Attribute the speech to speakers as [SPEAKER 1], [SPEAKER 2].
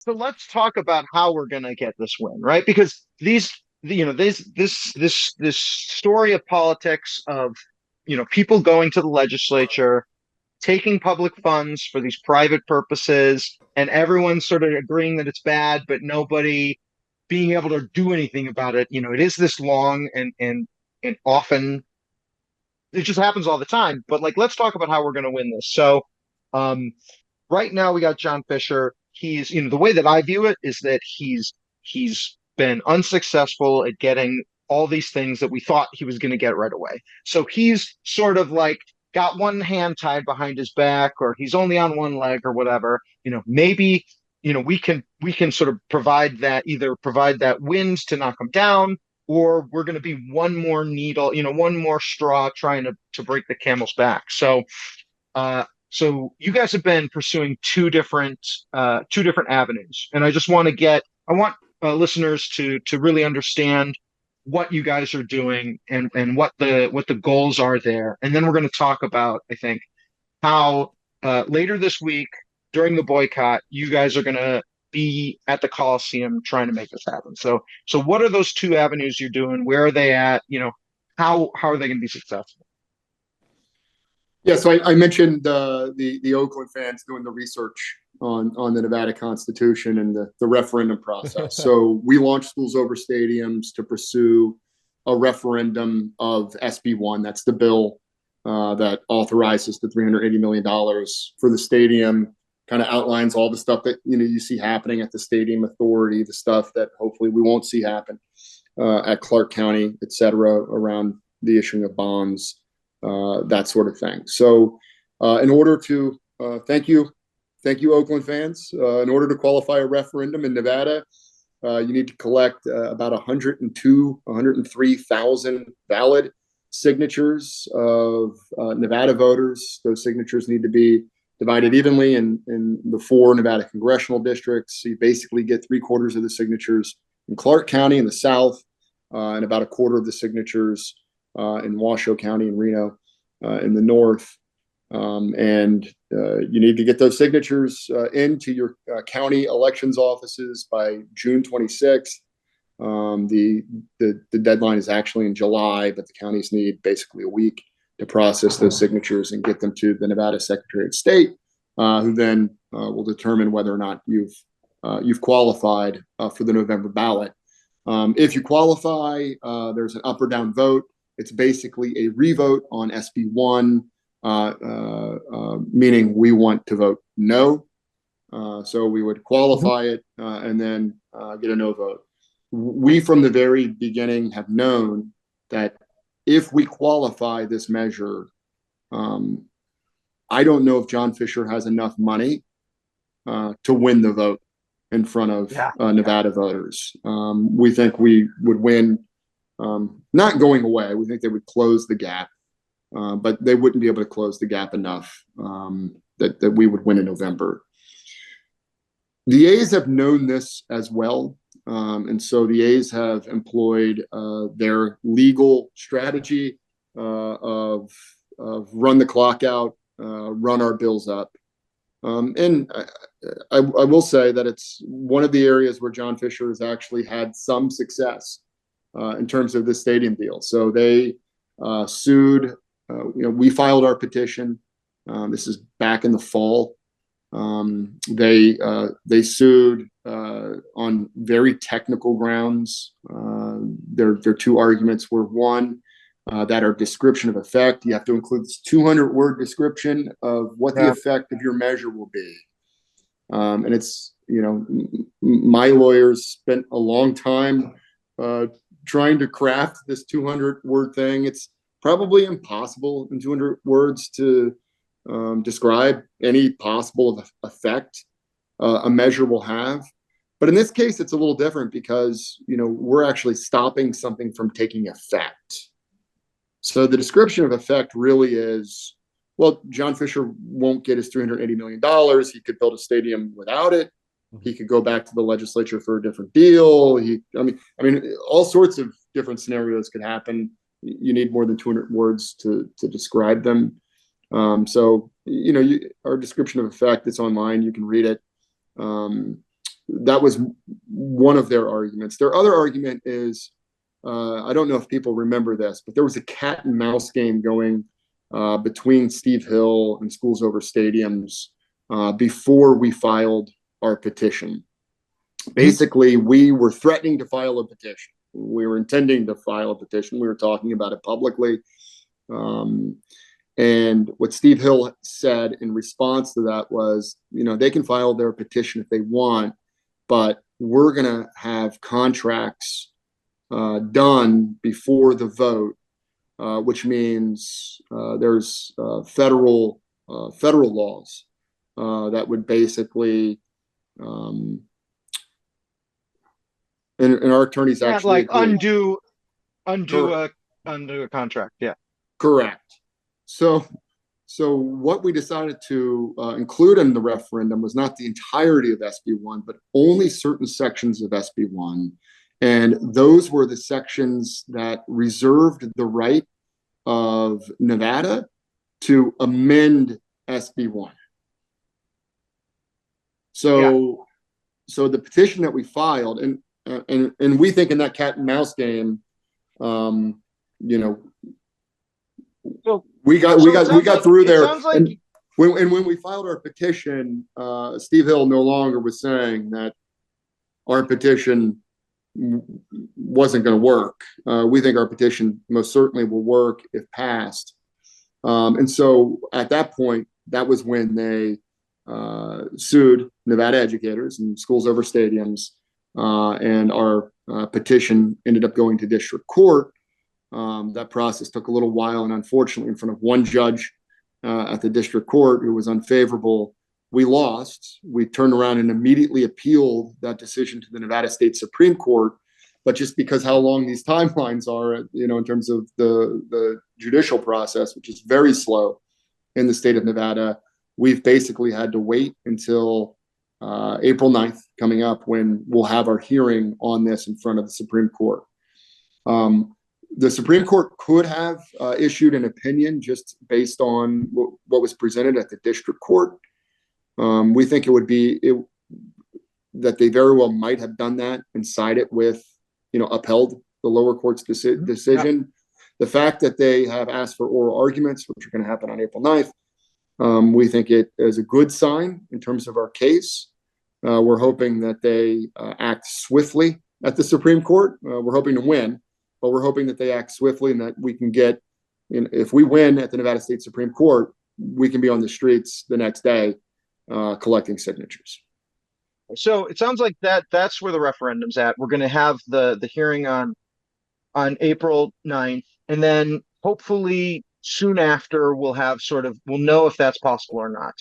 [SPEAKER 1] So let's talk about how we're going to get this win, right? Because this story of politics of, people going to the legislature, taking public funds for these private purposes, and everyone sort of agreeing that it's bad, but nobody being able to do anything about it. It is this long and often it just happens all the time. But like, let's talk about how we're going to win this. So, um, right now we got John Fisher. He's, the way that I view it is that he's been unsuccessful at getting all these things that we thought he was going to get right away. So he's sort of like got one hand tied behind his back, or he's only on one leg or whatever. Maybe, we can sort of provide that wind to knock him down, or we're going to be one more needle, one more straw trying to break the camel's back. So you guys have been pursuing two different avenues, and I want listeners to really understand what you guys are doing and what the goals are there, and then we're going to talk about, I think, how later this week during the boycott you guys are going to be at the Coliseum trying to make this happen. So what are those two avenues you're doing? Where are they at? How are they going to be successful?
[SPEAKER 2] Yeah, so I mentioned the Oakland fans doing the research on the Nevada Constitution and the referendum process. So we launched Schools Over Stadiums to pursue a referendum of SB1. That's the bill that authorizes the $380 million for the stadium. Kind of outlines all the stuff that you see happening at the stadium authority, the stuff that hopefully we won't see happen at Clark County, et cetera, around the issuing of bonds, that sort of thing. So in order to thank you, Oakland fans. In order to qualify a referendum in Nevada, you need to collect about 103,000 valid signatures of Nevada voters. Those signatures need to be divided evenly in the 4 Nevada congressional districts. So you basically get 3/4 of the signatures in Clark County in the south, and about 1/4 of the signatures in Washoe County and Reno in the north. And you need to get those signatures into your county elections offices by June 26th. The deadline is actually in July, but the counties need basically a week to process those signatures and get them to the Nevada Secretary of State, who then will determine whether or not you've qualified for the November ballot. If you qualify, there's an up or down vote. It's basically a revote on SB1, meaning we want to vote no. So we would qualify it and then get a no vote. We, from the very beginning, have known that if we qualify this measure, I don't know if John Fisher has enough money to win the vote in front of Nevada voters. We think we would win, not going away. We think they would close the gap, but they wouldn't be able to close the gap enough that we would win in November. The A's have known this as well. And so the A's have employed their legal strategy of run the clock out, run our bills up. And I will say that it's one of the areas where John Fisher has actually had some success in terms of the stadium deal. So they sued. We filed our petition. This is back in the fall. They sued on very technical grounds. Their two arguments were, one, that our description of effect, you have to include this 200-word description of what the effect of your measure will be. And it's, my lawyers spent a long time trying to craft this 200-word thing. It's probably impossible in 200 words to describe any possible effect a measure will have. But in this case, it's a little different because, we're actually stopping something from taking effect. So the description of effect really is, well, John Fisher won't get his $380 million. He could build a stadium without it. He could go back to the legislature for a different deal. I mean, all sorts of different scenarios could happen. You need more than 200 words to describe them. So, our description of effect, it's online. You can read it. that was one of their arguments. Their other argument is, I don't know if people remember this, but there was a cat and mouse game going between Steve Hill and Schools Over Stadiums before we filed our petition. Basically, we were threatening to file a petition. We were intending to file a petition. We were talking about it publicly. And what Steve Hill said in response to that was, they can file their petition if they want, but we're going to have contracts done before the vote, which means there's federal laws that would basically, and our attorneys actually
[SPEAKER 1] undo a contract. Yeah,
[SPEAKER 2] correct. So what we decided to include in the referendum was not the entirety of SB1, but only certain sections of SB1. And those were the sections that reserved the right of Nevada to amend SB1. So the petition that we filed, and we think in that cat and mouse game, we got through there. And when we filed our petition, Steve Hill no longer was saying that our petition wasn't going to work. We think our petition most certainly will work if passed. And so at that point, that was when they sued Nevada educators and Schools Over Stadiums, and our petition ended up going to district court. That process took a little while, and unfortunately, in front of one judge at the district court who was unfavorable, we lost. We turned around and immediately appealed that decision to the Nevada State Supreme Court. But just because how long these timelines are, in terms of the judicial process, which is very slow in the state of Nevada, we've basically had to wait until April 9th coming up, when we'll have our hearing on this in front of the Supreme Court. The Supreme Court could have issued an opinion just based on what was presented at the district court. We think it would be that they very well might have done that and sided with, upheld the lower court's decision. Yeah. The fact that they have asked for oral arguments, which are going to happen on April 9th, we think it is a good sign in terms of our case. We're hoping that they act swiftly at the Supreme Court. We're hoping to win, but we're hoping that they act swiftly and that we can get, if we win at the Nevada State Supreme Court, we can be on the streets the next day collecting signatures.
[SPEAKER 1] So it sounds like that's where the referendum's at. We're going to have the hearing on April 9th, and then hopefully soon after we'll know if that's possible or not.